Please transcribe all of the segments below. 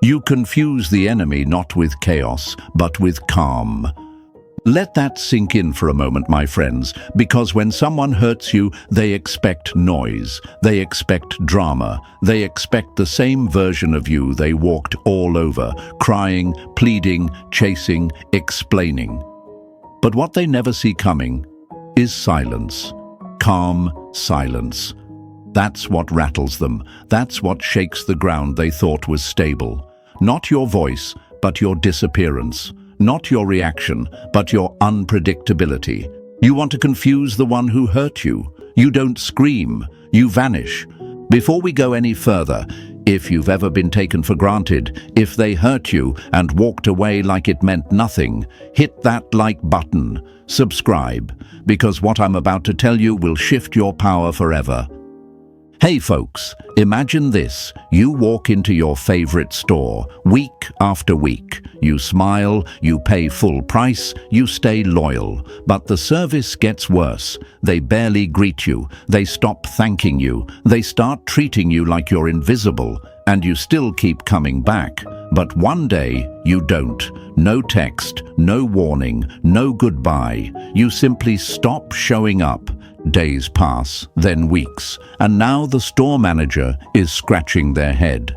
You confuse the enemy not with chaos, but with calm. Let that sink in for a moment, my friends, because when someone hurts you, they expect noise, they expect drama, they expect the same version of you they walked all over, crying, pleading, chasing, explaining. But what they never see coming is silence. Calm silence. That's what rattles them. That's what shakes the ground they thought was stable. Not your voice, but your disappearance. Not your reaction, but your unpredictability. You want to confuse the one who hurt you. You don't scream, you vanish. Before we go any further, if you've ever been taken for granted, if they hurt you and walked away like it meant nothing, hit that like button, subscribe, because what I'm about to tell you will shift your power forever. Hey folks, imagine this. You walk into your favorite store, week after week. You smile, you pay full price, you stay loyal. But the service gets worse. They barely greet you, they stop thanking you, they start treating you like you're invisible, and you still keep coming back. But one day, you don't. No text, no warning, no goodbye. You simply stop showing up. Days pass, then weeks, and now the store manager is scratching their head.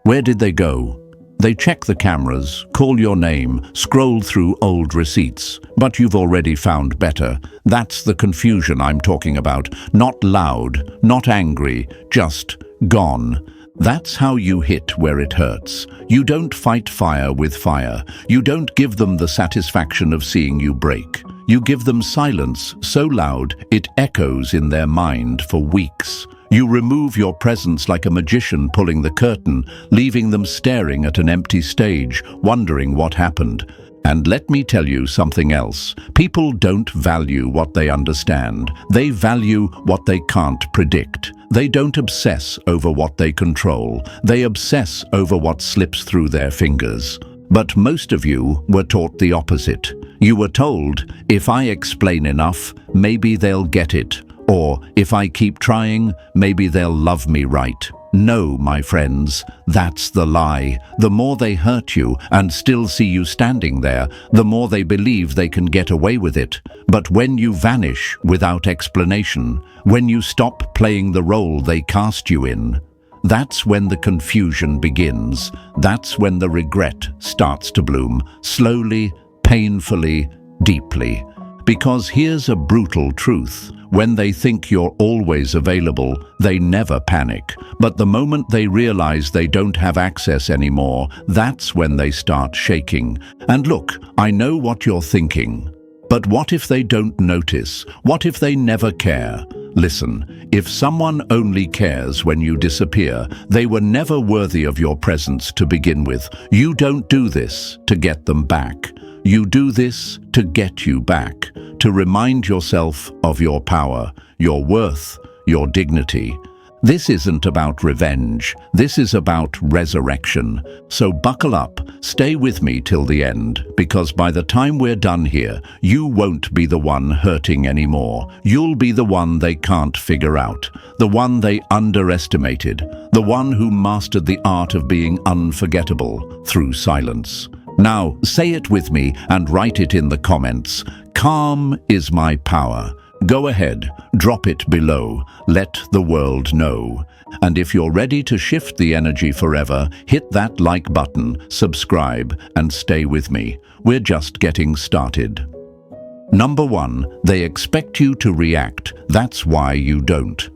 Where did they go? They check the cameras, call your name, scroll through old receipts, but you've already found better. That's the confusion I'm talking about. Not loud, not angry, just gone. That's how you hit where it hurts. You don't fight fire with fire. You don't give them the satisfaction of seeing you break. You give them silence so loud it echoes in their mind for weeks. You remove your presence like a magician pulling the curtain, leaving them staring at an empty stage, wondering what happened. And let me tell you something else. People don't value what they understand. They value what they can't predict. They don't obsess over what they control. They obsess over what slips through their fingers. But most of you were taught the opposite. You were told, if I explain enough, maybe they'll get it. Or, if I keep trying, maybe they'll love me right. No, my friends, that's the lie. The more they hurt you and still see you standing there, the more they believe they can get away with it. But when you vanish without explanation, when you stop playing the role they cast you in, that's when the confusion begins. That's when the regret starts to bloom, slowly, painfully, deeply. Because here's a brutal truth. When they think you're always available, they never panic. But the moment they realize they don't have access anymore, that's when they start shaking. And look, I know what you're thinking. But what if they don't notice? What if they never care? Listen, if someone only cares when you disappear, they were never worthy of your presence to begin with. You don't do this to get them back. You do this to get you back, to remind yourself of your power, your worth, your dignity. This isn't about revenge. This is about resurrection. So buckle up, stay with me till the end, because by the time we're done here, you won't be the one hurting anymore. You'll be the one they can't figure out, the one they underestimated, the one who mastered the art of being unforgettable through silence. Now, say it with me and write it in the comments. Calm is my power. Go ahead, drop it below. Let the world know. And if you're ready to shift the energy forever, hit that like button, subscribe, and stay with me. We're just getting started. Number 1, they expect you to react. That's why you don't.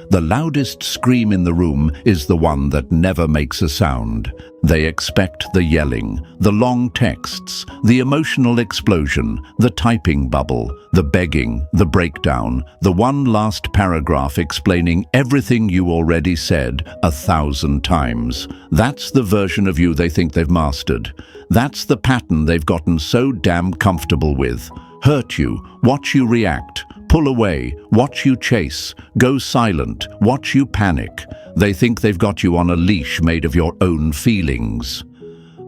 The loudest scream in the room is the one that never makes a sound. They expect the yelling, the long texts, the emotional explosion, the typing bubble, the begging, the breakdown, the one last paragraph explaining everything you already said 1,000 times. That's the version of you they think they've mastered. That's the pattern they've gotten so damn comfortable with. Hurt you, watch you react. Pull away, watch you chase, go silent, watch you panic. They think they've got you on a leash made of your own feelings.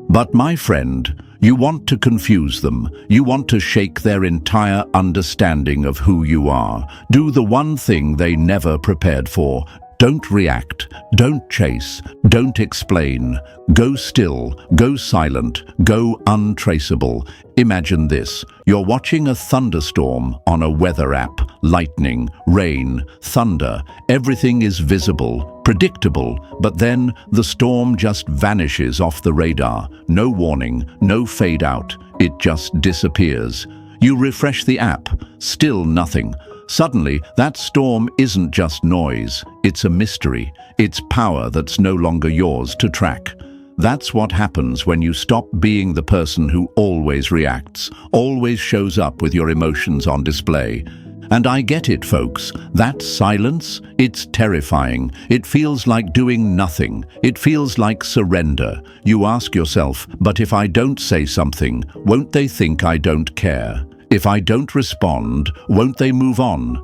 But my friend, you want to confuse them. You want to shake their entire understanding of who you are. Do the one thing they never prepared for. Don't react, don't chase, don't explain. Go still, go silent, go untraceable. Imagine this. You're watching a thunderstorm on a weather app. Lightning, rain, thunder. Everything is visible, predictable, but then the storm just vanishes off the radar. No warning, no fade out. It just disappears. You refresh the app, still nothing. Suddenly, that storm isn't just noise, it's a mystery. It's power that's no longer yours to track. That's what happens when you stop being the person who always reacts, always shows up with your emotions on display. And I get it, folks. That silence, it's terrifying. It feels like doing nothing. It feels like surrender. You ask yourself, but if I don't say something, won't they think I don't care? If I don't respond, won't they move on?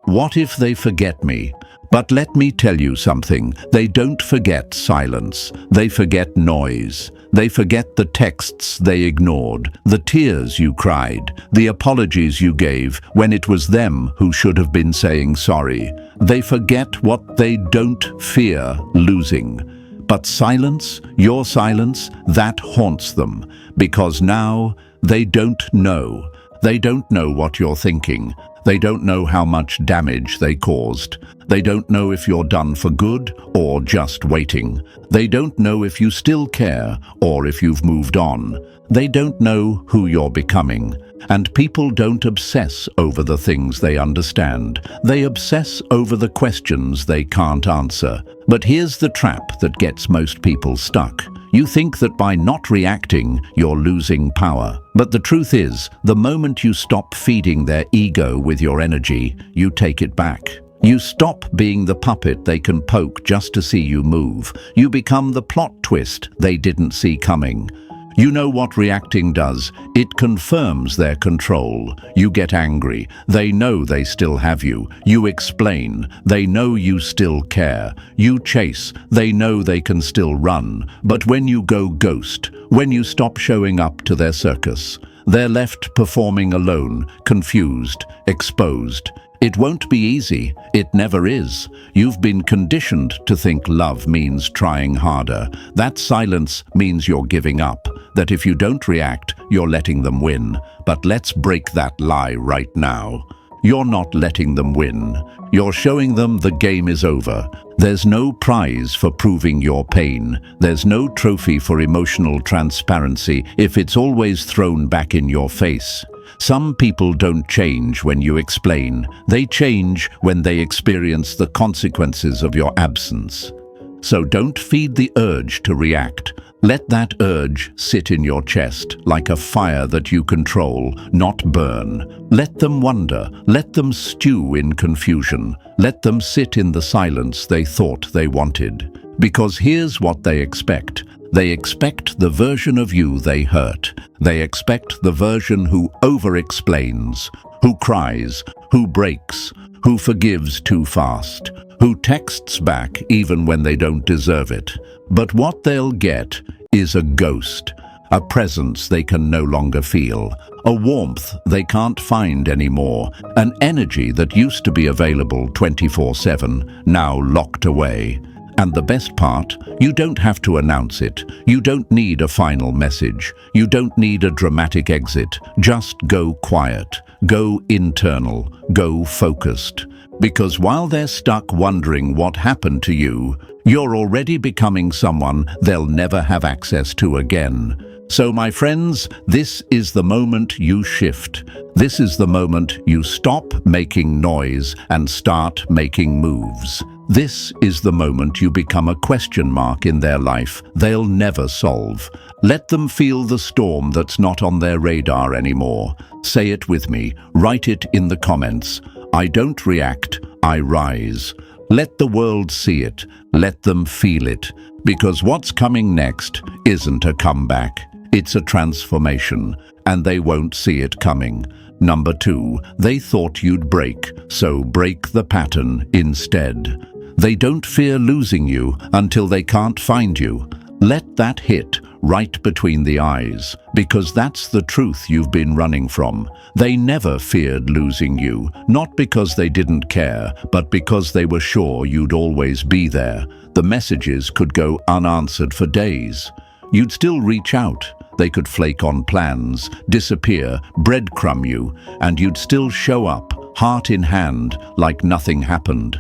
What if they forget me? But let me tell you something. They don't forget silence. They forget noise. They forget the texts they ignored, the tears you cried, the apologies you gave when it was them who should have been saying sorry. They forget what they don't fear losing. But silence, your silence, that haunts them, because now they don't know. They don't know what you're thinking. They don't know how much damage they caused. They don't know if you're done for good or just waiting. They don't know if you still care or if you've moved on. They don't know who you're becoming. And people don't obsess over the things they understand. They obsess over the questions they can't answer. But here's the trap that gets most people stuck. You think that by not reacting, you're losing power. But the truth is, the moment you stop feeding their ego with your energy, you take it back. You stop being the puppet they can poke just to see you move. You become the plot twist they didn't see coming. You know what reacting does? It confirms their control. You get angry. They know they still have you. You explain. They know you still care. You chase. They know they can still run. But when you go ghost, when you stop showing up to their circus, they're left performing alone, confused, exposed. It won't be easy. It never is. You've been conditioned to think love means trying harder. That silence means you're giving up. That if you don't react, you're letting them win. But let's break that lie right now. You're not letting them win. You're showing them the game is over. There's no prize for proving your pain. There's no trophy for emotional transparency if it's always thrown back in your face. Some people don't change when you explain. They change when they experience the consequences of your absence. So don't feed the urge to react. Let that urge sit in your chest like a fire that you control, not burn. Let them wonder. Let them stew in confusion. Let them sit in the silence they thought they wanted. Because here's what they expect. They expect the version of you they hurt. They expect the version who over-explains, who cries, who breaks, who forgives too fast, who texts back even when they don't deserve it. But what they'll get is a ghost, a presence they can no longer feel, a warmth they can't find anymore, an energy that used to be available 24/7, now locked away. And the best part, you don't have to announce it. You don't need a final message. You don't need a dramatic exit. Just go quiet, go internal, go focused. Because while they're stuck wondering what happened to you, you're already becoming someone they'll never have access to again. So my friends, this is the moment you shift. This is the moment you stop making noise and start making moves. This is the moment you become a question mark in their life they'll never solve. Let them feel the storm that's not on their radar anymore. Say it with me. Write it in the comments. I don't react, I rise. Let the world see it. Let them feel it. Because what's coming next isn't a comeback. It's a transformation, and they won't see it coming. Number 2, they thought you'd break, so break the pattern instead. They don't fear losing you until they can't find you. Let that hit. right between the eyes, because that's the truth you've been running from. They never feared losing you, not because they didn't care, but because they were sure you'd always be there. The messages could go unanswered for days. You'd still reach out. They could flake on plans, disappear, breadcrumb you, and you'd still show up, heart in hand, like nothing happened.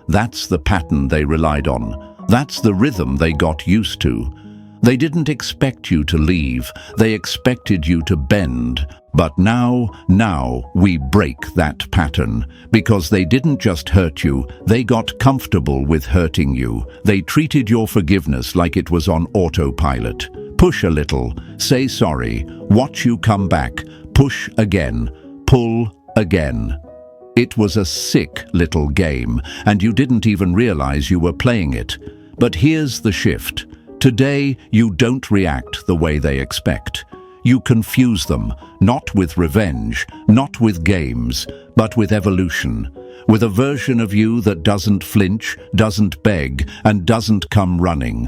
That's the pattern they relied on. That's the rhythm they got used to. They didn't expect you to leave. They expected you to bend. But now we break that pattern, because they didn't just hurt you, they got comfortable with hurting you. They treated your forgiveness like it was on autopilot. Push a little, say sorry, watch you come back, push again, pull again. It was a sick little game, and you didn't even realize you were playing it. But here's the shift. Today, you don't react the way they expect. You confuse them, not with revenge, not with games, but with evolution, with a version of you that doesn't flinch, doesn't beg, and doesn't come running.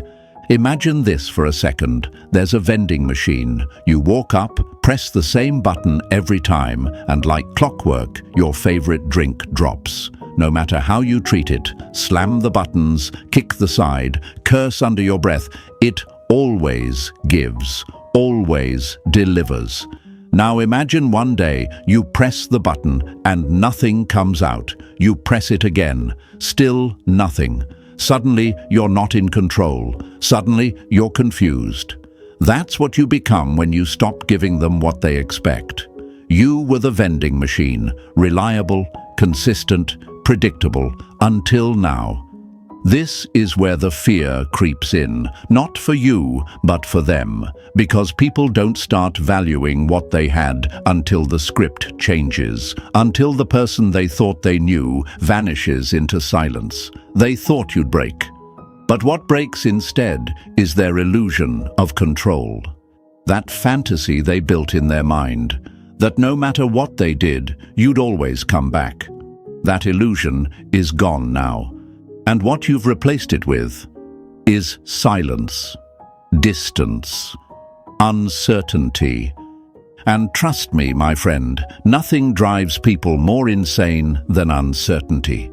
Imagine this for a second. There's a vending machine. You walk up, press the same button every time, and like clockwork, your favorite drink drops. No matter how you treat it, slam the buttons, kick the side, curse under your breath, it always gives, always delivers. Now imagine one day you press the button and nothing comes out. You press it again, still nothing. Suddenly you're not in control. Suddenly you're confused. That's what you become when you stop giving them what they expect. You were the vending machine, reliable, consistent, predictable, until now. This is where the fear creeps in, not for you, but for them, because people don't start valuing what they had until the script changes, until the person they thought they knew vanishes into silence. They thought you'd break. But what breaks instead is their illusion of control. That fantasy they built in their mind, that no matter what they did, you'd always come back. That illusion is gone now. And what you've replaced it with is silence, distance, uncertainty. And trust me, my friend, nothing drives people more insane than uncertainty.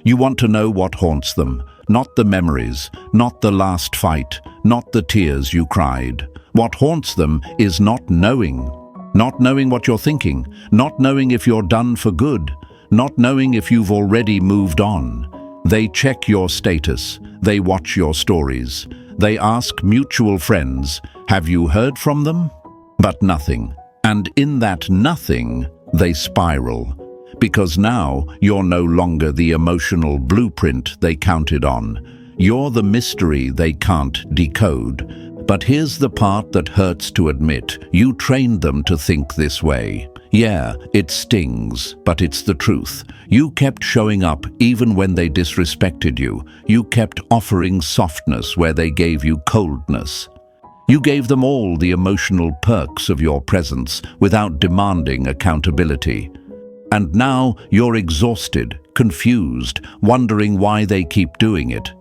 You want to know what haunts them, not the memories, not the last fight, not the tears you cried. What haunts them is not knowing what you're thinking, not knowing if you're done for good, not knowing if you've already moved on. They check your status, they watch your stories, they ask mutual friends, have you heard from them? But nothing. And in that nothing, they spiral. Because now you're no longer the emotional blueprint they counted on. You're the mystery they can't decode. But here's the part that hurts to admit. You trained them to think this way. Yeah, it stings, but it's the truth. You kept showing up even when they disrespected you. You kept offering softness where they gave you coldness. You gave them all the emotional perks of your presence without demanding accountability. And now you're exhausted, confused, wondering why they keep doing it.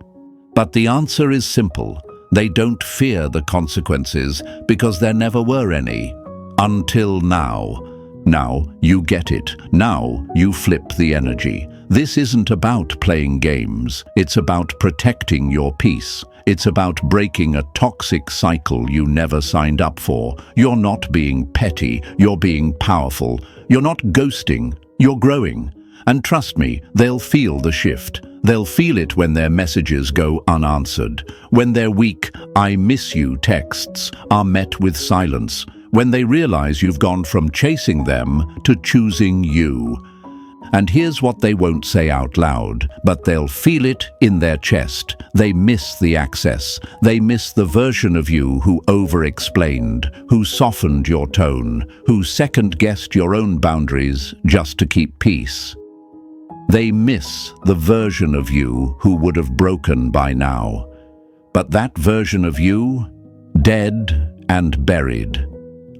But the answer is simple. They don't fear the consequences because there never were any. Until now. Now you get it. Now you flip the energy. This isn't about playing games. It's about protecting your peace. It's about breaking a toxic cycle you never signed up for. You're not being petty. You're being powerful. You're not ghosting. You're growing. And trust me, they'll feel the shift. They'll feel it when their messages go unanswered. When their weak, "I miss you" texts are met with silence. When they realize you've gone from chasing them to choosing you. And here's what they won't say out loud, but they'll feel it in their chest. They miss the access. They miss the version of you who over-explained, who softened your tone, who second-guessed your own boundaries just to keep peace. They miss the version of you who would have broken by now. But that version of you, dead and buried.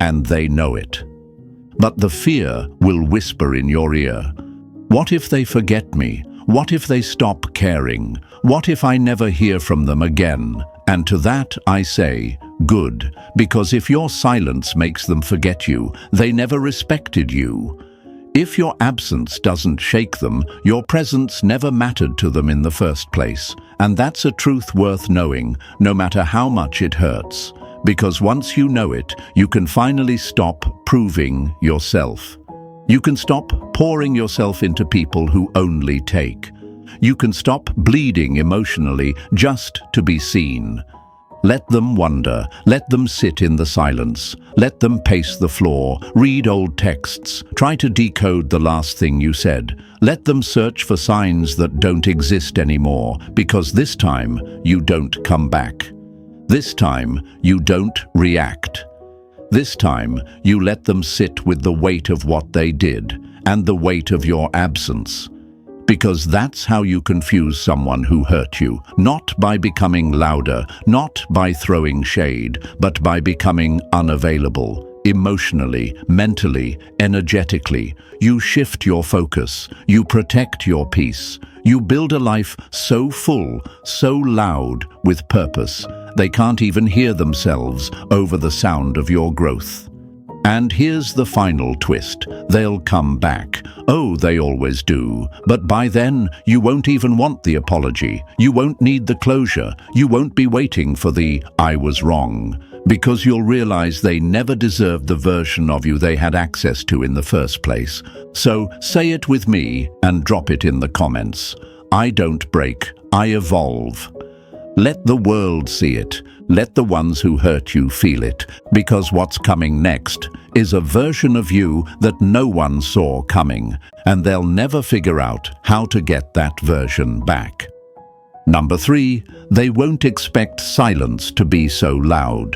And they know it. But the fear will whisper in your ear. What if they forget me? What if they stop caring? What if I never hear from them again? And to that I say, good, because if your silence makes them forget you, they never respected you. If your absence doesn't shake them, your presence never mattered to them in the first place. And that's a truth worth knowing, no matter how much it hurts. Because once you know it, you can finally stop proving yourself. You can stop pouring yourself into people who only take. You can stop bleeding emotionally just to be seen. Let them wonder, let them sit in the silence, let them pace the floor, read old texts, try to decode the last thing you said. Let them search for signs that don't exist anymore, because this time you don't come back. This time you don't react. This time you let them sit with the weight of what they did and the weight of your absence. Because that's how you confuse someone who hurt you, not by becoming louder, not by throwing shade, but by becoming unavailable, emotionally, mentally, energetically. You shift your focus, you protect your peace, you build a life so full, so loud, with purpose, they can't even hear themselves over the sound of your growth. And here's the final twist. They'll come back. Oh, they always do. But by then, you won't even want the apology. You won't need the closure. You won't be waiting for the "I was wrong," because you'll realize they never deserved the version of you they had access to in the first place. So say it with me and drop it in the comments. I don't break, I evolve. Let the world see it. Let the ones who hurt you feel it, because what's coming next is a version of you that no one saw coming, and they'll never figure out how to get that version back. Number 3, they won't expect silence to be so loud.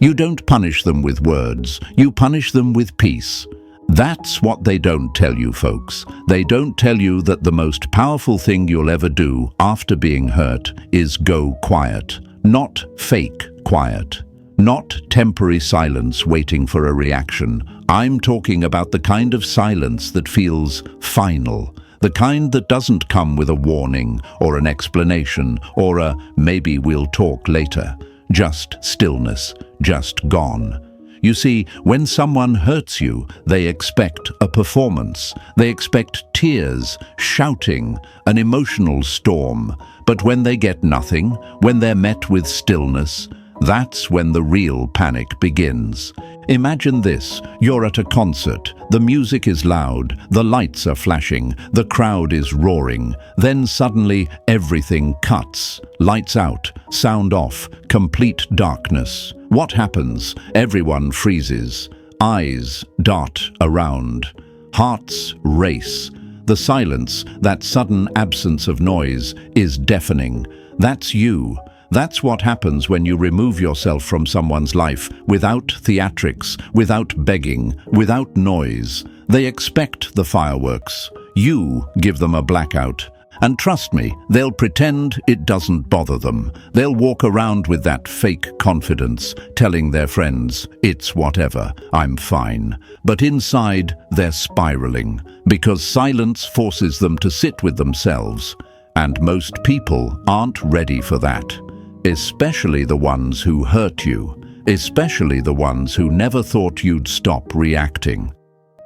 You don't punish them with words, you punish them with peace. That's what they don't tell you, folks. They don't tell you that the most powerful thing you'll ever do after being hurt is go quiet. Not fake quiet. Not temporary silence waiting for a reaction. I'm talking about the kind of silence that feels final. The kind that doesn't come with a warning or an explanation or a "maybe we'll talk later." Just stillness, just gone. You see, when someone hurts you, they expect a performance. They expect tears, shouting, an emotional storm. But when they get nothing, when they're met with stillness, that's when the real panic begins. Imagine this, you're at a concert, the music is loud, the lights are flashing, the crowd is roaring, then suddenly everything cuts, lights out, sound off, complete darkness. What happens? Everyone freezes, eyes dart around, hearts race. The silence, that sudden absence of noise, is deafening. That's you. That's what happens when you remove yourself from someone's life without theatrics, without begging, without noise. They expect the fireworks. You give them a blackout. And trust me, they'll pretend it doesn't bother them. They'll walk around with that fake confidence, telling their friends, "It's whatever, I'm fine." But inside, they're spiraling, because silence forces them to sit with themselves. And most people aren't ready for that. Especially the ones who hurt you. Especially the ones who never thought you'd stop reacting.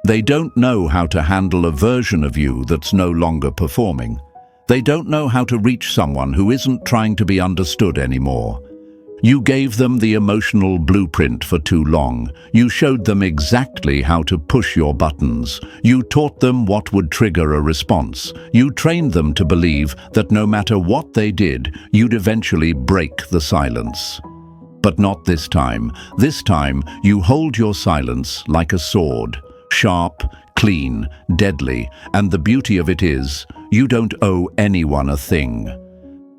They don't know how to handle a version of you that's no longer performing. They don't know how to reach someone who isn't trying to be understood anymore. You gave them the emotional blueprint for too long. You showed them exactly how to push your buttons. You taught them what would trigger a response. You trained them to believe that no matter what they did, you'd eventually break the silence. But not this time. This time, you hold your silence like a sword. Sharp, clean, deadly, and the beauty of it is, you don't owe anyone a thing.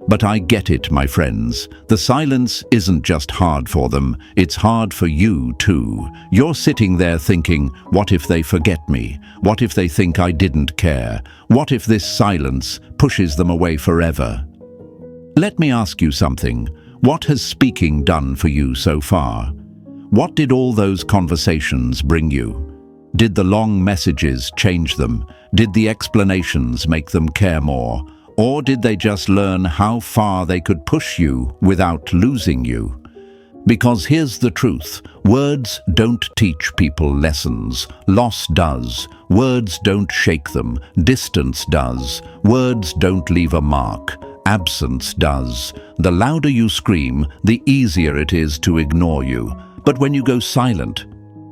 But I get it, my friends. The silence isn't just hard for them, it's hard for you too. You're sitting there thinking, what if they forget me? What if they think I didn't care? What if this silence pushes them away forever? Let me ask you something. What has speaking done for you so far? What did all those conversations bring you? Did the long messages change them? Did the explanations make them care more? Or did they just learn how far they could push you without losing you? Because here's the truth, words don't teach people lessons, loss does. Words don't shake them, distance does. Words don't leave a mark, absence does. The louder you scream, the easier it is to ignore you. But when you go silent,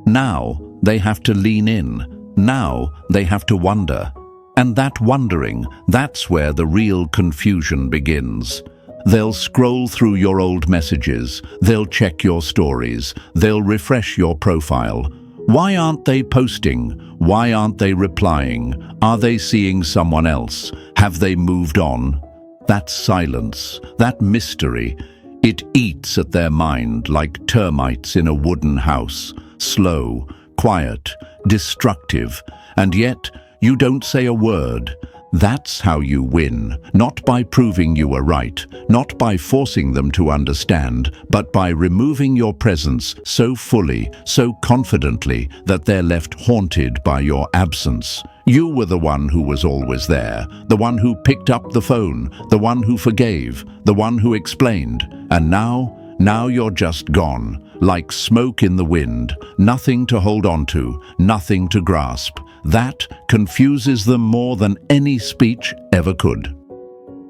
now they have to lean in. Now they have to wonder. And that wondering, that's where the real confusion begins. They'll scroll through your old messages, they'll check your stories, they'll refresh your profile. Why aren't they posting? Why aren't they replying? Are they seeing someone else? Have they moved on? That silence, that mystery, it eats at their mind like termites in a wooden house, slow, quiet, destructive, and yet you don't say a word. That's how you win, not by proving you were right, not by forcing them to understand, but by removing your presence so fully, so confidently, that they're left haunted by your absence. You were the one who was always there, the one who picked up the phone, the one who forgave, the one who explained, and now you're just gone, like smoke in the wind, nothing to hold on to, nothing to grasp. That confuses them more than any speech ever could.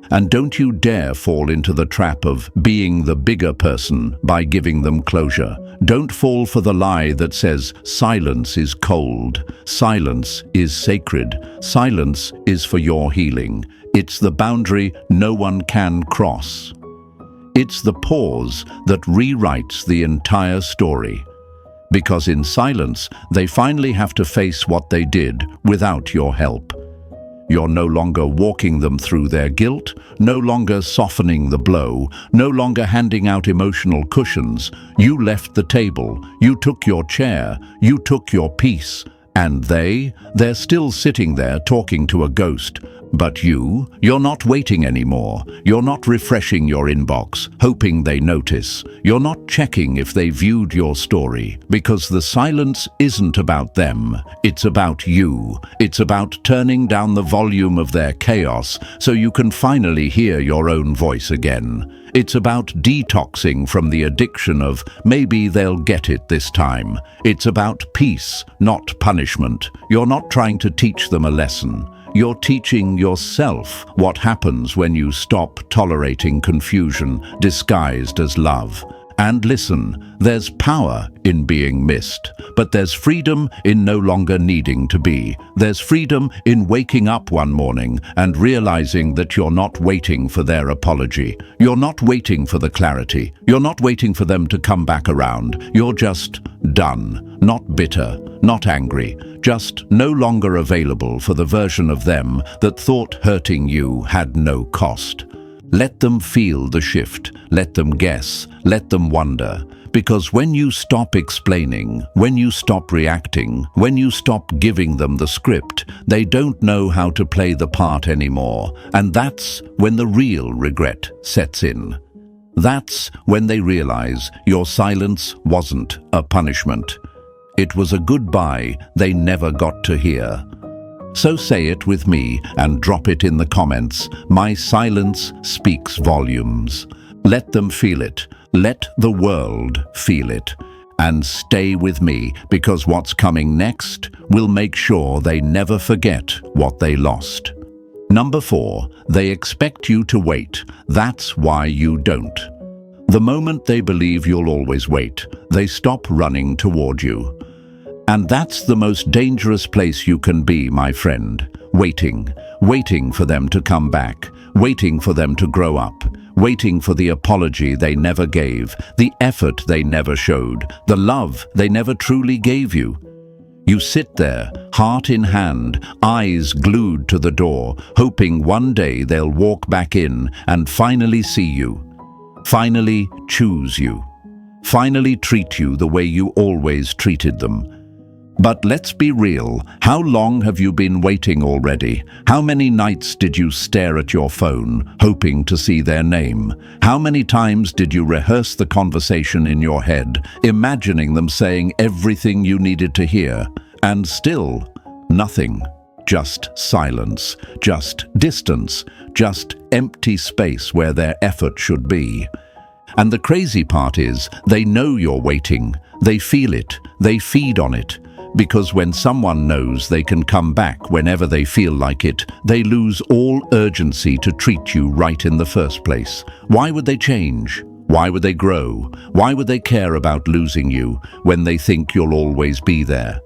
And don't you dare fall into the trap of being the bigger person by giving them closure. Don't fall for the lie that says silence is cold, silence is sacred, silence is for your healing. It's the boundary no one can cross. It's the pause that rewrites the entire story. Because in silence, they finally have to face what they did without your help. You're no longer walking them through their guilt, no longer softening the blow, no longer handing out emotional cushions. You left the table, you took your chair, you took your peace, and they're still sitting there talking to a ghost. But you're not waiting anymore. You're not refreshing your inbox, hoping they notice. You're not checking if they viewed your story, because the silence isn't about them. It's about you. It's about turning down the volume of their chaos so you can finally hear your own voice again. It's about detoxing from the addiction of maybe they'll get it this time. It's about peace, not punishment. You're not trying to teach them a lesson. You're teaching yourself what happens when you stop tolerating confusion disguised as love. And listen, there's power in being missed, but there's freedom in no longer needing to be. There's freedom in waking up one morning and realizing that you're not waiting for their apology. You're not waiting for the clarity. You're not waiting for them to come back around. You're just done, not bitter, not angry, just no longer available for the version of them that thought hurting you had no cost. Let them feel the shift, let them guess, let them wonder. Because when you stop explaining, when you stop reacting, when you stop giving them the script, they don't know how to play the part anymore. And that's when the real regret sets in. That's when they realize your silence wasn't a punishment. It was a goodbye they never got to hear. So say it with me and drop it in the comments. My silence speaks volumes. Let them feel it. Let the world feel it. And stay with me, because what's coming next will make sure they never forget what they lost. Number 4, they expect you to wait. That's why you don't. The moment they believe you'll always wait, they stop running toward you. And that's the most dangerous place you can be, my friend. Waiting for them to come back, waiting for them to grow up, waiting for the apology they never gave, the effort they never showed, the love they never truly gave you. You sit there, heart in hand, eyes glued to the door, hoping one day they'll walk back in and finally see you, finally choose you, finally treat you the way you always treated them. But let's be real, how long have you been waiting already? How many nights did you stare at your phone, hoping to see their name? How many times did you rehearse the conversation in your head, imagining them saying everything you needed to hear? And still, nothing. just silence, just distance, just empty space where their effort should be. And the crazy part is, they know you're waiting, they feel it, they feed on it. Because when someone knows they can come back whenever they feel like it, they lose all urgency to treat you right in the first place. Why would they change? Why would they grow? Why would they care about losing you when they think you'll always be there?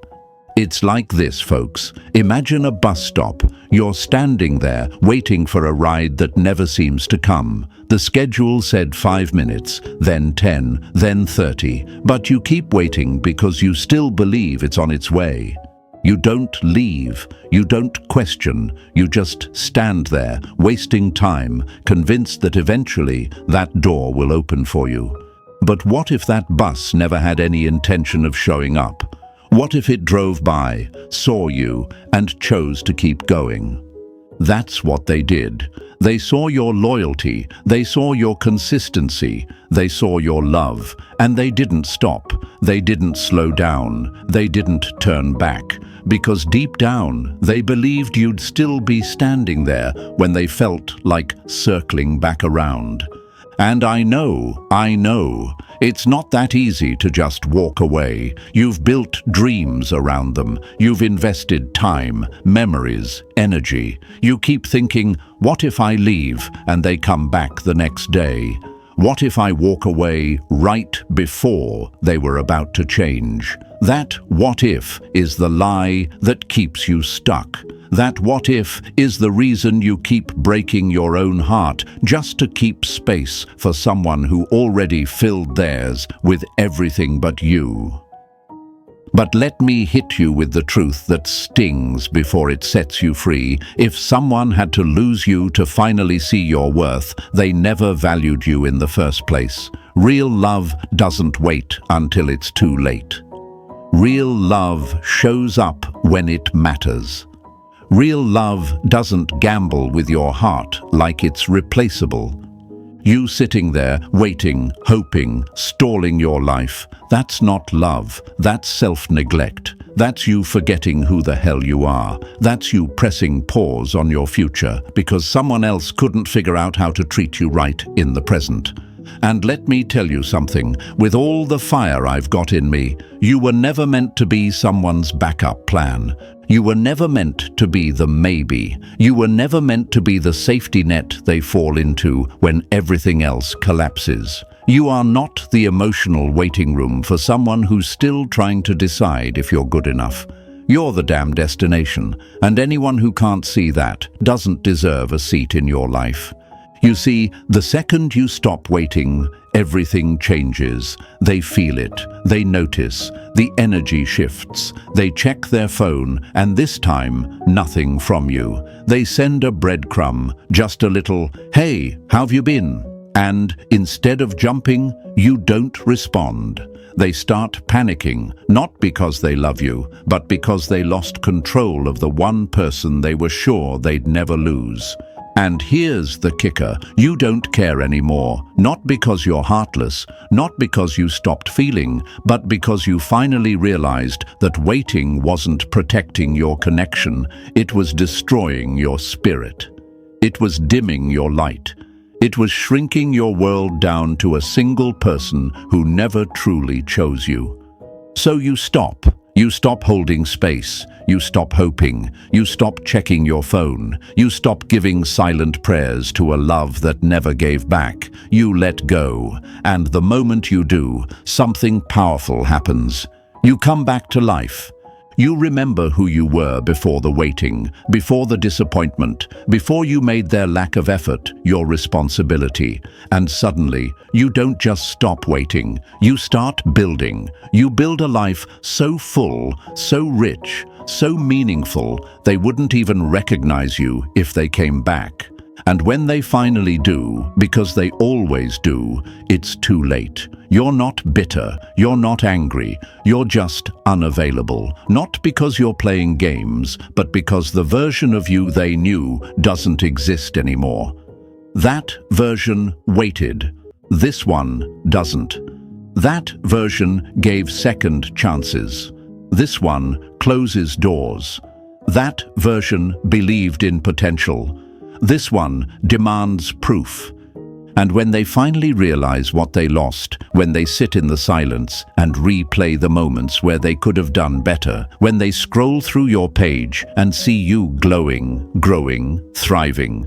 It's like this, folks. Imagine a bus stop. You're standing there, waiting for a ride that never seems to come. The schedule said 5 minutes, then 10, then 30. But you keep waiting because you still believe it's on its way. You don't leave. You don't question. You just stand there, wasting time, convinced that eventually that door will open for you. But what if that bus never had any intention of showing up? What if it drove by, saw you, and chose to keep going? That's what they did. They saw your loyalty, they saw your consistency, they saw your love, and they didn't stop. They didn't slow down. They didn't turn back. Because deep down, they believed you'd still be standing there when they felt like circling back around. And I know, it's not that easy to just walk away. You've built dreams around them. You've invested time, memories, energy. You keep thinking, what if I leave and they come back the next day? What if I walk away right before they were about to change? That what if is the lie that keeps you stuck. That what if is the reason you keep breaking your own heart just to keep space for someone who already filled theirs with everything but you. But let me hit you with the truth that stings before it sets you free. If someone had to lose you to finally see your worth, they never valued you in the first place. Real love doesn't wait until it's too late. Real love shows up when it matters. Real love doesn't gamble with your heart like it's replaceable. You sitting there, waiting, hoping, stalling your life, that's not love, that's self-neglect. That's you forgetting who the hell you are. That's you pressing pause on your future because someone else couldn't figure out how to treat you right in the present. And let me tell you something, with all the fire I've got in me, you were never meant to be someone's backup plan. You were never meant to be the maybe. You were never meant to be the safety net they fall into when everything else collapses. You are not the emotional waiting room for someone who's still trying to decide if you're good enough. You're the damn destination, and anyone who can't see that doesn't deserve a seat in your life. You see, the second you stop waiting, everything changes. They feel it, they notice, the energy shifts. They check their phone, and this time, nothing from you. They send a breadcrumb, just a little, "Hey, how've you been?" And instead of jumping, you don't respond. They start panicking, not because they love you, but because they lost control of the one person they were sure they'd never lose. And here's the kicker, you don't care anymore, not because you're heartless, not because you stopped feeling, but because you finally realized that waiting wasn't protecting your connection, it was destroying your spirit. It was dimming your light. It was shrinking your world down to a single person who never truly chose you. So you stop. You stop holding space. You stop hoping. You stop checking your phone. You stop giving silent prayers to a love that never gave back. You let go. And the moment you do, something powerful happens. You come back to life. You remember who you were before the waiting, before the disappointment, before you made their lack of effort your responsibility. And suddenly, you don't just stop waiting, you start building. You build a life so full, so rich, so meaningful, they wouldn't even recognize you if they came back. And when they finally do, because they always do, it's too late. You're not bitter, you're not angry, you're just unavailable. Not because you're playing games, but because the version of you they knew doesn't exist anymore. That version waited. This one doesn't. That version gave second chances. This one closes doors. That version believed in potential. This one demands proof. And when they finally realize what they lost, when they sit in the silence and replay the moments where they could have done better, when they scroll through your page and see you glowing, growing, thriving,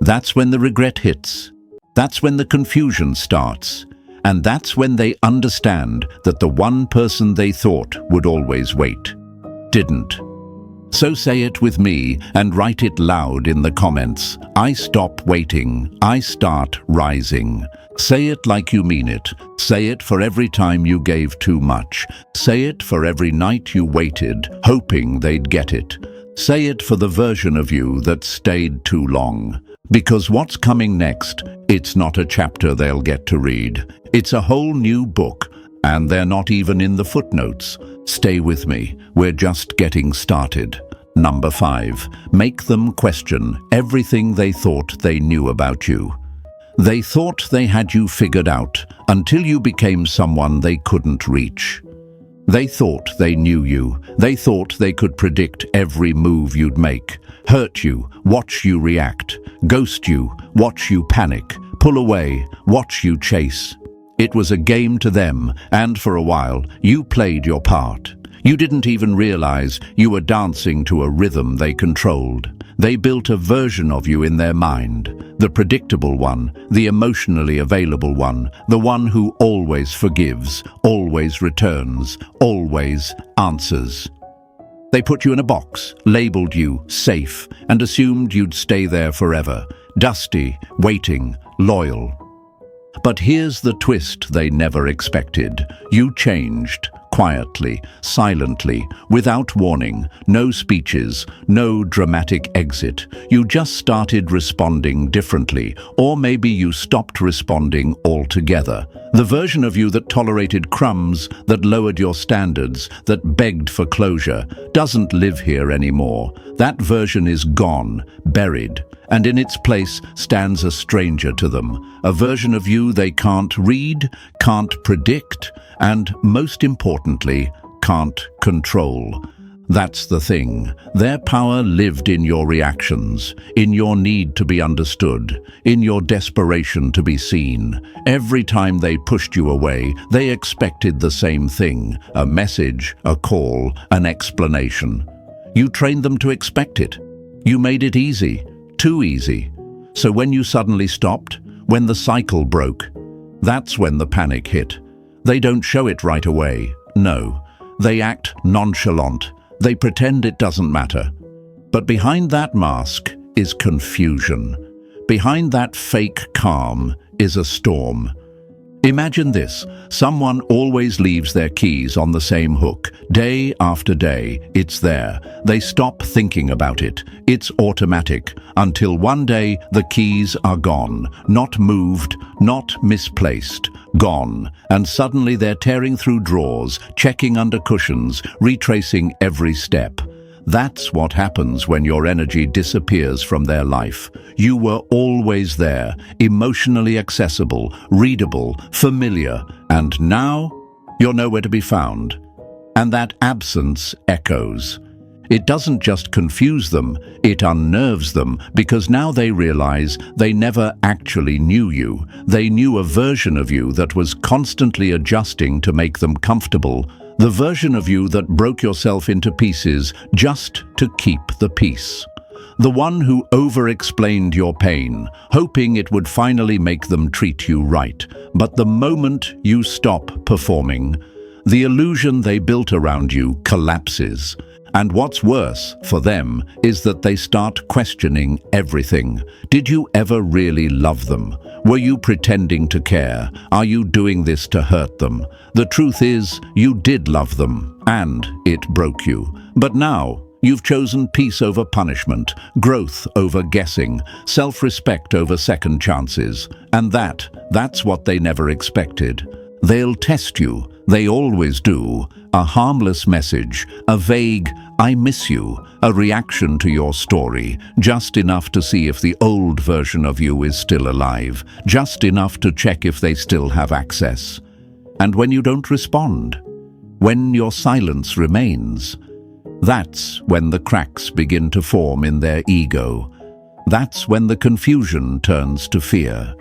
that's when the regret hits. That's when the confusion starts. And that's when they understand that the one person they thought would always wait didn't. So say it with me and write it loud in the comments. I stop waiting. I start rising. Say it like you mean it. Say it for every time you gave too much. Say it for every night you waited, hoping they'd get it. Say it for the version of you that stayed too long. Because what's coming next, it's not a chapter they'll get to read. It's a whole new book, and they're not even in the footnotes. Stay with me, we're just getting started. Number 5, make them question everything they thought they knew about you. They thought they had you figured out until you became someone they couldn't reach. They thought they knew you. They thought they could predict every move you'd make, hurt you, watch you react, ghost you, watch you panic, pull away, watch you chase. It was a game to them, and for a while, you played your part. You didn't even realize you were dancing to a rhythm they controlled. They built a version of you in their mind, the predictable one, the emotionally available one, the one who always forgives, always returns, always answers. They put you in a box, labeled you safe, and assumed you'd stay there forever, dusty, waiting, loyal. But here's the twist they never expected. You changed, quietly, silently, without warning, no speeches, no dramatic exit. You just started responding differently, or maybe you stopped responding altogether. The version of you that tolerated crumbs, that lowered your standards, that begged for closure, doesn't live here anymore. That version is gone, buried, and in its place stands a stranger to them, a version of you they can't read, can't predict, and most importantly, can't control. That's the thing. Their power lived in your reactions, in your need to be understood, in your desperation to be seen. Every time they pushed you away, they expected the same thing: a message, a call, an explanation. You trained them to expect it. You made it easy, too easy. So when you suddenly stopped, when the cycle broke, that's when the panic hit. They don't show it right away, no. They act nonchalant. They pretend it doesn't matter. But behind that mask is confusion. Behind that fake calm is a storm. Imagine this: someone always leaves their keys on the same hook. Day after day, it's there. They stop thinking about it. It's automatic, until one day the keys are gone. Not moved, not misplaced. Gone. And suddenly they're tearing through drawers, checking under cushions, retracing every step. That's what happens when your energy disappears from their life. You were always there, emotionally accessible, readable, familiar, and now you're nowhere to be found. And that absence echoes. It doesn't just confuse them, it unnerves them, because now they realize they never actually knew you. They knew a version of you that was constantly adjusting to make them comfortable. The version of you that broke yourself into pieces just to keep the peace. The one who over-explained your pain, hoping it would finally make them treat you right. But the moment you stop performing, the illusion they built around you collapses. And what's worse for them is that they start questioning everything. Did you ever really love them? Were you pretending to care? Are you doing this to hurt them? The truth is, you did love them, and it broke you. But now, you've chosen peace over punishment, growth over guessing, self-respect over second chances. And that's what they never expected. They'll test you. They always do. A harmless message, a vague, "I miss you," a reaction to your story, just enough to see if the old version of you is still alive, just enough to check if they still have access. And when you don't respond, when your silence remains, That's when the cracks begin to form in their ego. That's when the confusion turns to fear.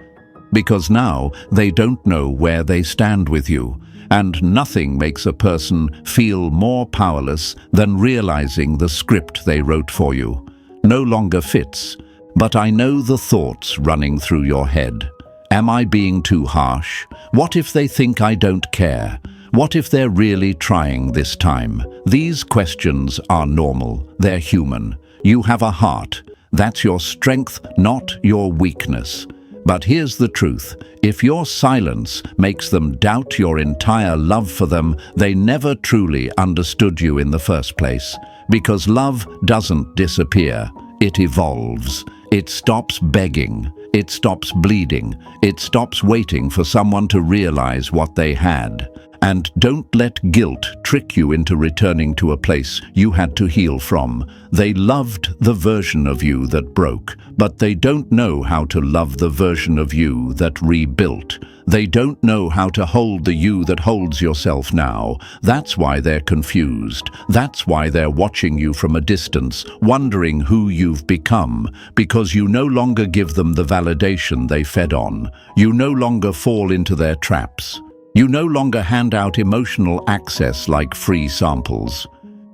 Because now they don't know where they stand with you, and nothing makes a person feel more powerless than realizing the script they wrote for you no longer fits. But I know the thoughts running through your head. Am I being too harsh? What if they think I don't care? What if they're really trying this time? These questions are normal. They're human. You have a heart. That's your strength, not your weakness. But here's the truth. If your silence makes them doubt your entire love for them, they never truly understood you in the first place. Because love doesn't disappear. It evolves. It stops begging. It stops bleeding. It stops waiting for someone to realize what they had. And don't let guilt trick you into returning to a place you had to heal from. They loved the version of you that broke, but they don't know how to love the version of you that rebuilt. They don't know how to hold the you that holds yourself now. That's why they're confused. That's why they're watching you from a distance, wondering who you've become, because you no longer give them the validation they fed on. You no longer fall into their traps. You no longer hand out emotional access like free samples.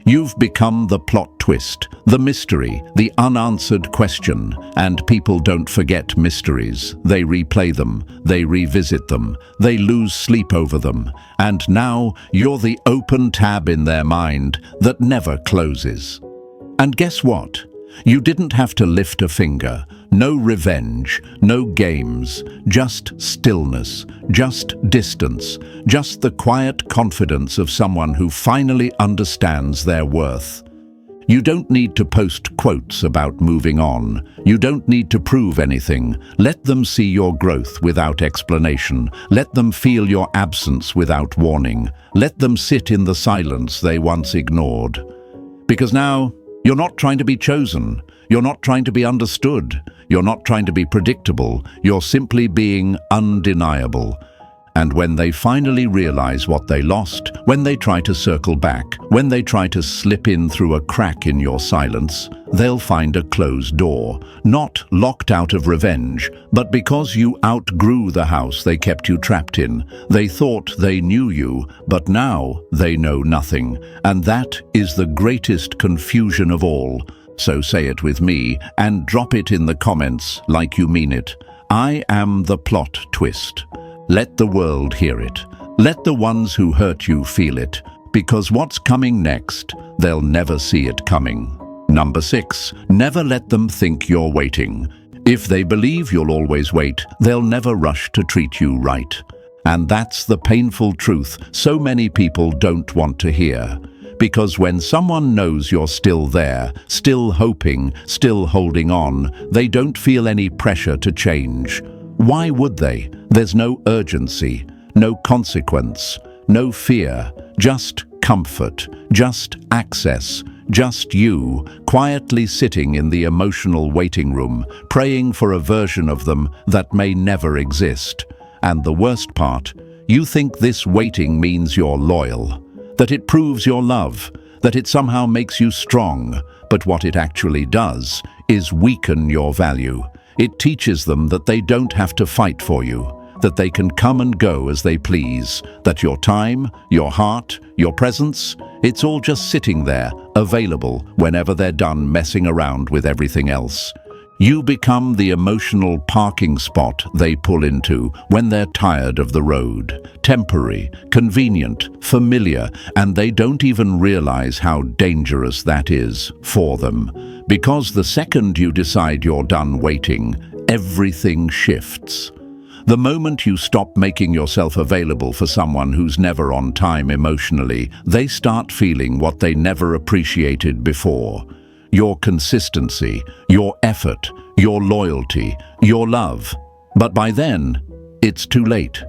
You've become the plot twist, the mystery, the unanswered question, and people don't forget mysteries. They replay them, they revisit them, they lose sleep over them, and now you're the open tab in their mind that never closes. And guess what? You didn't have to lift a finger. No revenge, no games, just stillness, just distance, just the quiet confidence of someone who finally understands their worth. You don't need to post quotes about moving on. You don't need to prove anything. Let them see your growth without explanation. Let them feel your absence without warning. Let them sit in the silence they once ignored. Because now, you're not trying to be chosen. You're not trying to be understood. You're not trying to be predictable. You're simply being undeniable. And when they finally realize what they lost, when they try to circle back, when they try to slip in through a crack in your silence, they'll find a closed door, not locked out of revenge, but because you outgrew the house they kept you trapped in. They thought they knew you, but now they know nothing. And that is the greatest confusion of all. So say it with me and drop it in the comments like you mean it. I am the plot twist. Let the world hear it. Let the ones who hurt you feel it, because what's coming next, they'll never see it coming. Number 6, never let them think you're waiting. If they believe you'll always wait, they'll never rush to treat you right. And that's the painful truth so many people don't want to hear. Because when someone knows you're still there, still hoping, still holding on, they don't feel any pressure to change. Why would they? There's no urgency, no consequence, no fear, just comfort, just access, just you, quietly sitting in the emotional waiting room, praying for a version of them that may never exist. And the worst part, you think this waiting means you're loyal, that it proves your love, that it somehow makes you strong, but what it actually does is weaken your value. It teaches them that they don't have to fight for you, that they can come and go as they please, that your time, your heart, your presence, it's all just sitting there, available whenever they're done messing around with everything else. You become the emotional parking spot they pull into when they're tired of the road. Temporary, convenient, familiar, and they don't even realize how dangerous that is for them. Because the second you decide you're done waiting, everything shifts. The moment you stop making yourself available for someone who's never on time emotionally, they start feeling what they never appreciated before. Your consistency, your effort, your loyalty, your love. But by then, it's too late.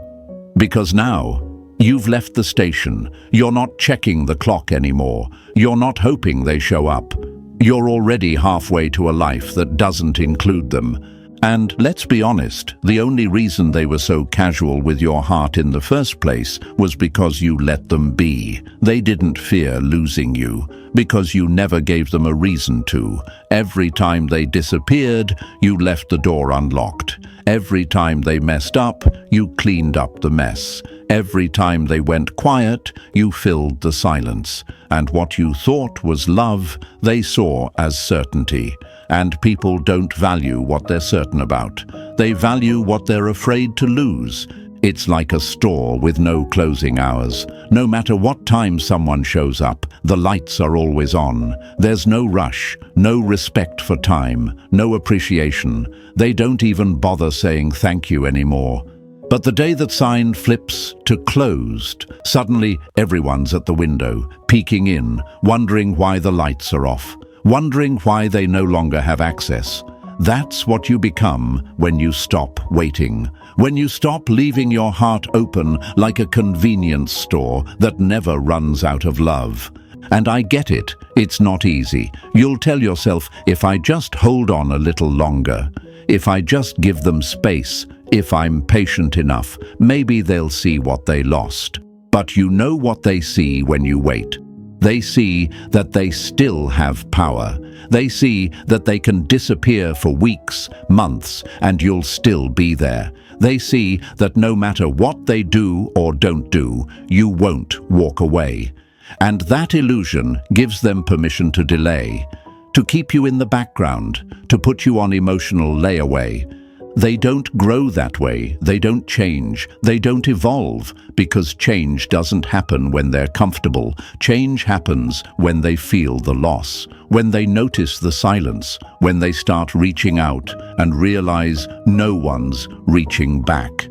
Because now, you've left the station. You're not checking the clock anymore. You're not hoping they show up. You're already halfway to a life that doesn't include them. And let's be honest, the only reason they were so casual with your heart in the first place was because you let them be. They didn't fear losing you, because you never gave them a reason to. Every time they disappeared, you left the door unlocked. Every time they messed up, you cleaned up the mess. Every time they went quiet, you filled the silence. And what you thought was love, they saw as certainty. And people don't value what they're certain about. They value what they're afraid to lose. It's like a store with no closing hours. No matter what time someone shows up, the lights are always on. There's no rush, no respect for time, no appreciation. They don't even bother saying thank you anymore. But the day that sign flips to closed, suddenly everyone's at the window, peeking in, wondering why the lights are off, wondering why they no longer have access. That's what you become when you stop waiting. When you stop leaving your heart open like a convenience store that never runs out of love. And I get it, it's not easy. You'll tell yourself, if I just hold on a little longer, if I just give them space, if I'm patient enough, maybe they'll see what they lost. But you know what they see when you wait. They see that they still have power. They see that they can disappear for weeks, months, and you'll still be there. They see that no matter what they do or don't do, you won't walk away. And that illusion gives them permission to delay, to keep you in the background, to put you on emotional layaway. They don't grow that way, they don't change, they don't evolve, because change doesn't happen when they're comfortable. Change happens when they feel the loss, when they notice the silence, when they start reaching out and realize no one's reaching back.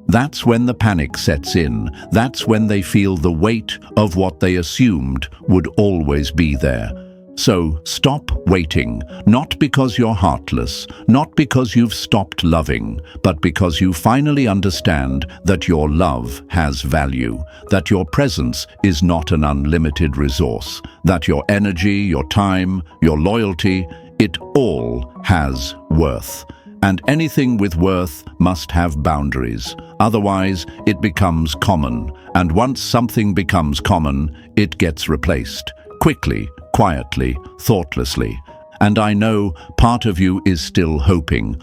That's when the panic sets in. That's when they feel the weight of what they assumed would always be there. So stop waiting, not because you're heartless, not because you've stopped loving, but because you finally understand that your love has value, that your presence is not an unlimited resource, that your energy, your time, your loyalty, it all has worth. And anything with worth must have boundaries. Otherwise, it becomes common. And once something becomes common, it gets replaced. Quickly, quietly, thoughtlessly. And I know part of you is still hoping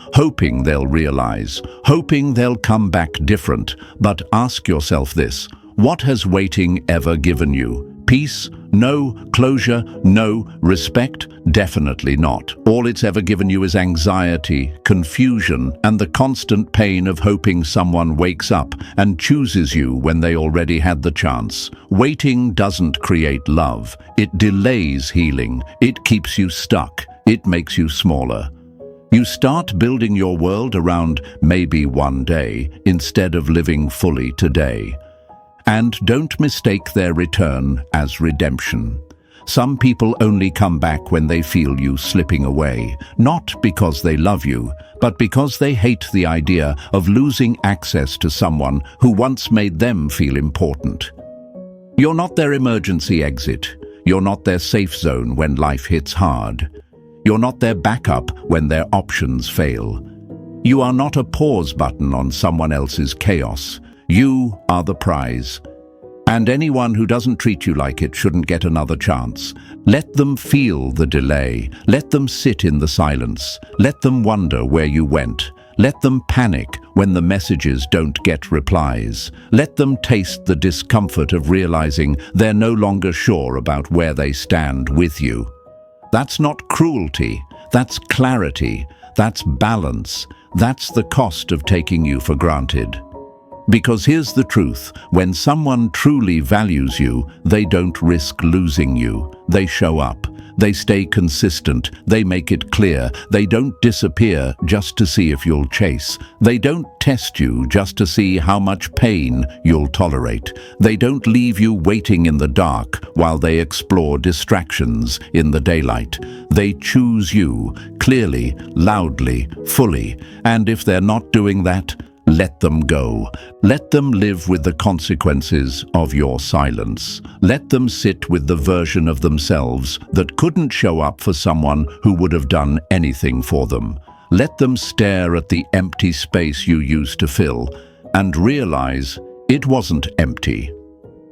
they'll realize, hoping they'll come back different. But ask yourself this: what has waiting ever given you? Peace? No. Closure? No. Respect? Definitely not. All it's ever given you is anxiety, confusion, and the constant pain of hoping someone wakes up and chooses you when they already had the chance. Waiting doesn't create love. It delays healing. It keeps you stuck. It makes you smaller. You start building your world around maybe one day instead of living fully today. And don't mistake their return as redemption. Some people only come back when they feel you slipping away, not because they love you, but because they hate the idea of losing access to someone who once made them feel important. You're not their emergency exit. You're not their safe zone when life hits hard. You're not their backup when their options fail. You are not a pause button on someone else's chaos. You are the prize. And anyone who doesn't treat you like it shouldn't get another chance. Let them feel the delay. Let them sit in the silence. Let them wonder where you went. Let them panic when the messages don't get replies. Let them taste the discomfort of realizing they're no longer sure about where they stand with you. That's not cruelty. That's clarity. That's balance. That's the cost of taking you for granted. Because here's the truth: when someone truly values you, they don't risk losing you. They show up. They stay consistent. They make it clear. They don't disappear just to see if you'll chase. They don't test you just to see how much pain you'll tolerate. They don't leave you waiting in the dark while they explore distractions in the daylight. They choose you clearly, loudly, fully. And if they're not doing that, let them go. Let them live with the consequences of your silence. Let them sit with the version of themselves that couldn't show up for someone who would have done anything for them. Let them stare at the empty space you used to fill and realize it wasn't empty.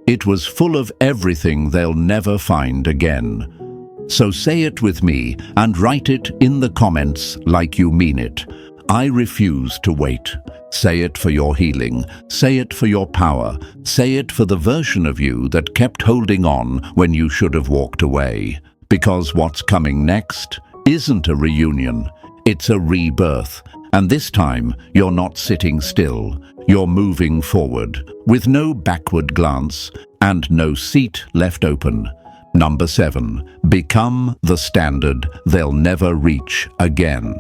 It was full of everything they'll never find again. So say it with me and write it in the comments like you mean it. I refuse to wait. Say it for your healing. Say it for your power. Say it for the version of you that kept holding on when you should have walked away. Because what's coming next isn't a reunion. It's a rebirth. And this time, you're not sitting still. You're moving forward, with no backward glance and no seat left open. Number 7, become the standard they'll never reach again.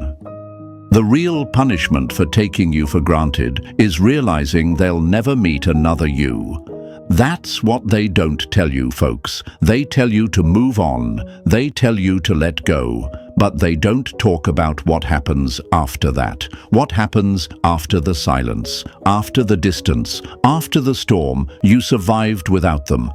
The real punishment for taking you for granted is realizing they'll never meet another you. That's what they don't tell you, folks. They tell you to move on. They tell you to let go. But they don't talk about what happens after that. What happens after the silence, after the distance, after the storm you survived without them.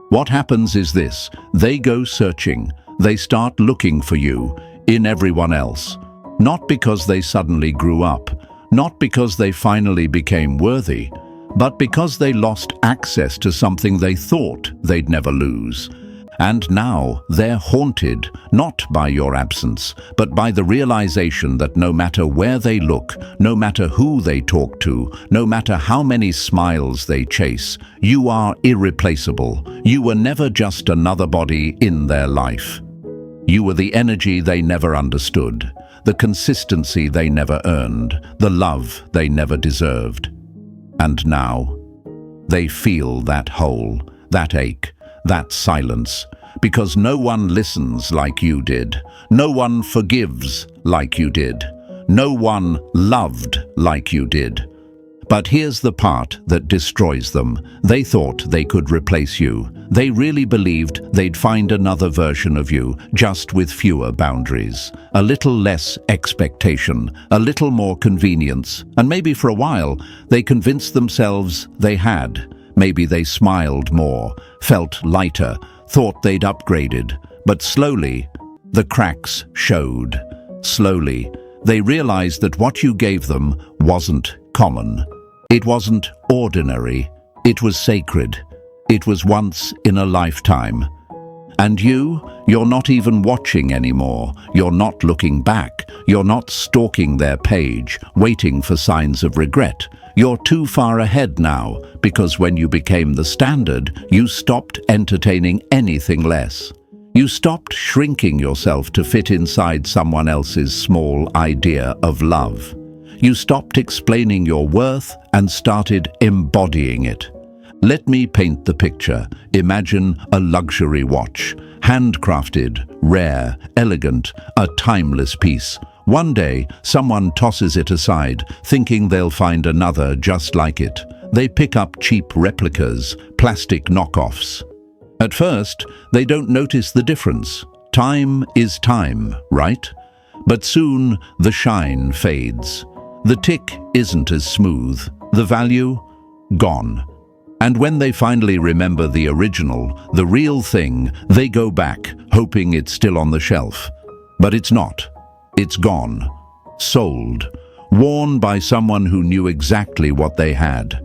What happens is this: they go searching. They start looking for you in everyone else. Not because they suddenly grew up, not because they finally became worthy, but because they lost access to something they thought they'd never lose. And now they're haunted, not by your absence, but by the realization that no matter where they look, no matter who they talk to, no matter how many smiles they chase, you are irreplaceable. You were never just another body in their life. You were the energy they never understood, the consistency they never earned, the love they never deserved. And now, they feel that hole, that ache, that silence, because no one listens like you did. No one forgives like you did. No one loved like you did. But here's the part that destroys them. They thought they could replace you. They really believed they'd find another version of you, just with fewer boundaries. A little less expectation, a little more convenience, and maybe for a while they convinced themselves they had. Maybe they smiled more, felt lighter, thought they'd upgraded. But slowly, the cracks showed. Slowly, they realized that what you gave them wasn't common. It wasn't ordinary. It was sacred. It was once in a lifetime. And you're not even watching anymore. You're not looking back. You're not stalking their page, waiting for signs of regret. You're too far ahead now, because when you became the standard, you stopped entertaining anything less. You stopped shrinking yourself to fit inside someone else's small idea of love. You stopped explaining your worth and started embodying it. Let me paint the picture. Imagine a luxury watch, handcrafted, rare, elegant, a timeless piece. One day, someone tosses it aside, thinking they'll find another just like it. They pick up cheap replicas, plastic knockoffs. At first, they don't notice the difference. Time is time, right? But soon, the shine fades. The tick isn't as smooth. The value? Gone. And when they finally remember the original, the real thing, they go back, hoping it's still on the shelf. But it's not. It's gone. Sold. Worn by someone who knew exactly what they had.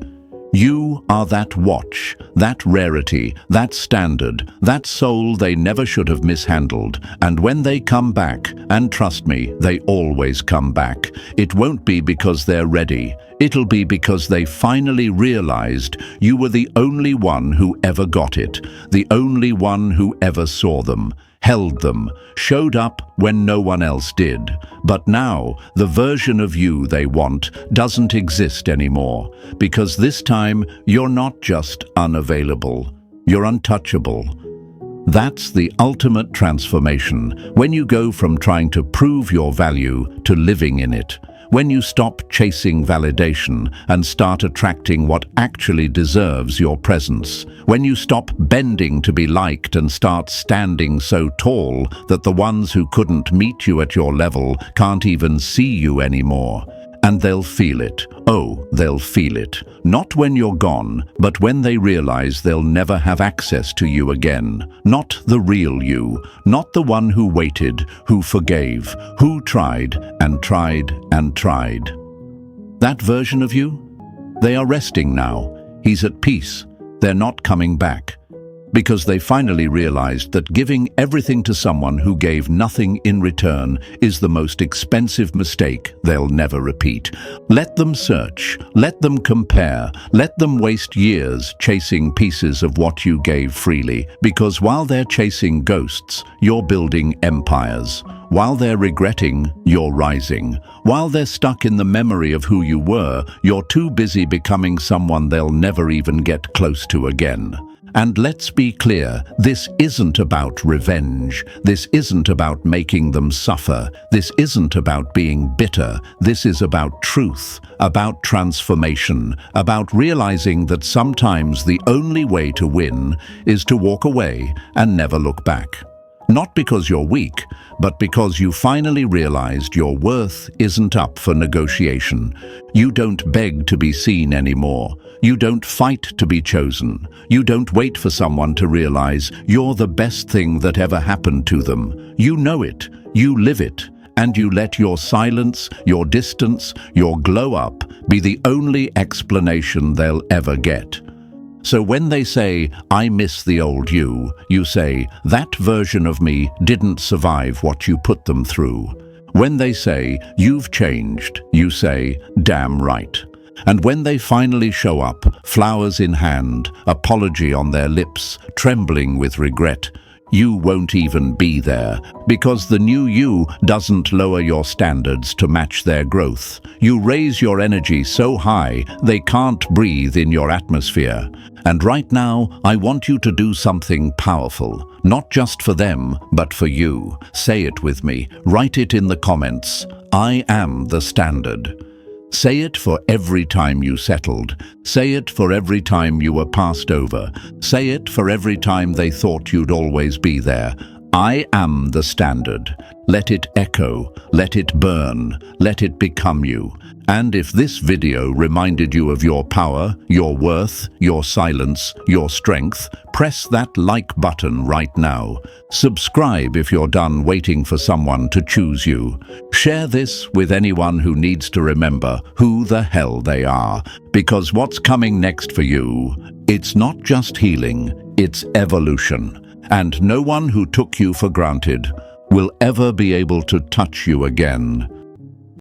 You are that watch, that rarity, that standard, that soul they never should have mishandled. And when they come back, and trust me, they always come back, it won't be because they're ready. It'll be because they finally realized you were the only one who ever got it, the only one who ever saw them, held them, showed up when no one else did. But now, the version of you they want doesn't exist anymore, because this time you're not just unavailable, you're untouchable. That's the ultimate transformation, when you go from trying to prove your value to living in it. When you stop chasing validation and start attracting what actually deserves your presence. When you stop bending to be liked and start standing so tall that the ones who couldn't meet you at your level can't even see you anymore. And they'll feel it. Oh, they'll feel it. Not when you're gone, but when they realize they'll never have access to you again. Not the real you. Not the one who waited, who forgave, who tried and tried and tried. That version of you? They are resting now. He's at peace. They're not coming back. Because they finally realized that giving everything to someone who gave nothing in return is the most expensive mistake they'll never repeat. Let them search, let them compare, let them waste years chasing pieces of what you gave freely, because while they're chasing ghosts, you're building empires. While they're regretting, you're rising. While they're stuck in the memory of who you were, you're too busy becoming someone they'll never even get close to again. And let's be clear, this isn't about revenge. This isn't about making them suffer. This isn't about being bitter. This is about truth, about transformation, about realizing that sometimes the only way to win is to walk away and never look back. Not because you're weak, but because you finally realized your worth isn't up for negotiation. You don't beg to be seen anymore. You don't fight to be chosen. You don't wait for someone to realize you're the best thing that ever happened to them. You know it, you live it, and you let your silence, your distance, your glow up be the only explanation they'll ever get. So when they say, "I miss the old you," you say, "That version of me didn't survive what you put them through." When they say, "You've changed," you say, "Damn right." And when they finally show up, flowers in hand, apology on their lips, trembling with regret, you won't even be there, because the new you doesn't lower your standards to match their growth. You raise your energy so high they can't breathe in your atmosphere. And right now, I want you to do something powerful, not just for them, but for you. Say it with me. Write it in the comments. I am the standard. Say it for every time you settled. Say it for every time you were passed over. Say it for every time they thought you'd always be there. I am the standard. Let it echo, let it burn, let it become you. And if this video reminded you of your power, your worth, your silence, your strength, press that like button right now. Subscribe if you're done waiting for someone to choose you. Share this with anyone who needs to remember who the hell they are. Because what's coming next for you, it's not just healing, it's evolution. And no one who took you for granted will ever be able to touch you again.